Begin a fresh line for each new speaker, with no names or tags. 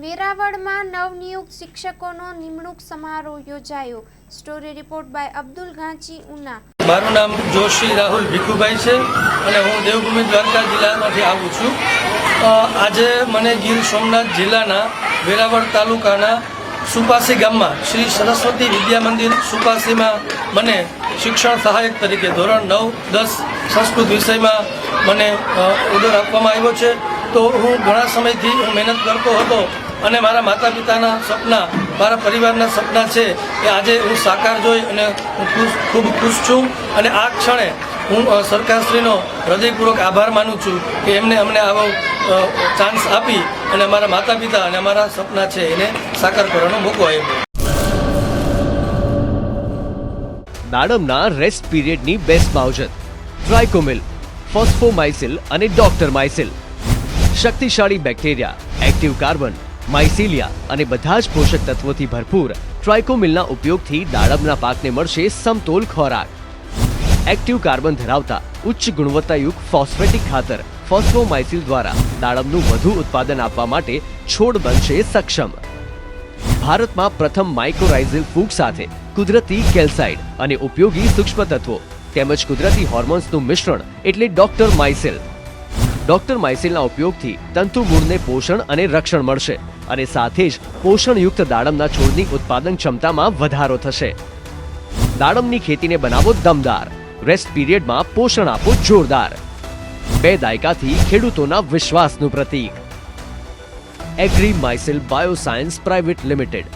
વેરાવળમાં નવનિયુક્ત શિક્ષકોનો નિમણૂક સમારોહ યોજાયો। Story report by Abdul Ganchi Una.
મારું નામ જોશી રાહુલ ભીખુભાઈ છે અને હું દેવભૂમિ દ્વારકા જિલ્લામાંથી આવું છું। આજે મને ગીર સોમનાથ જિલ્લાના વેરાવળ તાલુકાના સુપાસી ગામમાં શ્રી સરસ્વતી વિદ્યા મંદિર સુપાસીમાં મને શિક્ષણ સહાયક તરીકે ધોરણ 9-10 સંસ્કૃત વિષયમાં મને ઓર્ડર આપવામાં આવ્યો છે। તો હું ઘણા સમયથી મહેનત કરતો હતો અને મારા માતા પિતાના સપના, મારા પરિવારના સપના છે એ આજે હું સાકાર જોઈ અને હું ખૂબ ખુશ છું અને આ ક્ષણે હું સરકારશ્રીનો હૃદયપૂર્વક આભાર માનું છું કે એમને અમને આવો ચાન્સ આપી અને અમારા માતા પિતા અને અમારા સપના છે એને સાકાર કરવાનો મોકો આપ્યો।
દાડમના રેસ્ટ પીરિયડની બેસ્ટ માવજત ટ્રાઇકોમિલ, ફોસ્ફોમાઇસિલ અને ડોક્ટર માઇસિલ। શક્તિશાળી બેક્ટેરિયા, એક્ટિવ કાર્બન, માઇસિલિયા અને બધા જ પોષક તત્વોથી ભરપૂર ટ્રાઇકોમિલના ઉપયોગથી દાડમના પાકને મળશે સમતોલ ખોરાક। એક્ટિવ કાર્બન ધરાવતા ઉચ્ચ ગુણવત્તાયુક્ત ફોસ્ફેટિક ખાતર ફોસ્ફોમાઇસિલ દ્વારા દાડમનું વધુ ઉત્પાદન આપવા માટે છોડ બનશે સક્ષમ। ભારતમાં પ્રથમ માઇક્રોરાઇઝલ ફૂગ સાથે કુદરતી કેલ્સાઇડ અને ઉપયોગી સૂક્ષ્મ તત્વો તેમજ કુદરતી હોર્મોન્સનું મિશ્રણ એટલે ડોક્ટર માઇસિલ। ડોક્ટર માઇસિલના ઉપયોગથી તંતુમૂળને પોષણ અને રક્ષણ મળશે અને સાથે જ પોષણયુક્ત દાડમના છોડની ઉત્પાદન ક્ષમતામાં વધારો થશે। દાડમની ખેતીને બનાવો દમદાર, રેસ્ટ પીરિયડમાં પોષણ આપો જોરદાર। 2 દાયકાથી ખેડૂતોના વિશ્વાસનું પ્રતીક। એગ્રી માઇસિલ બાયોસાયન્સ પ્રાઇવેટ લિમિટેડ।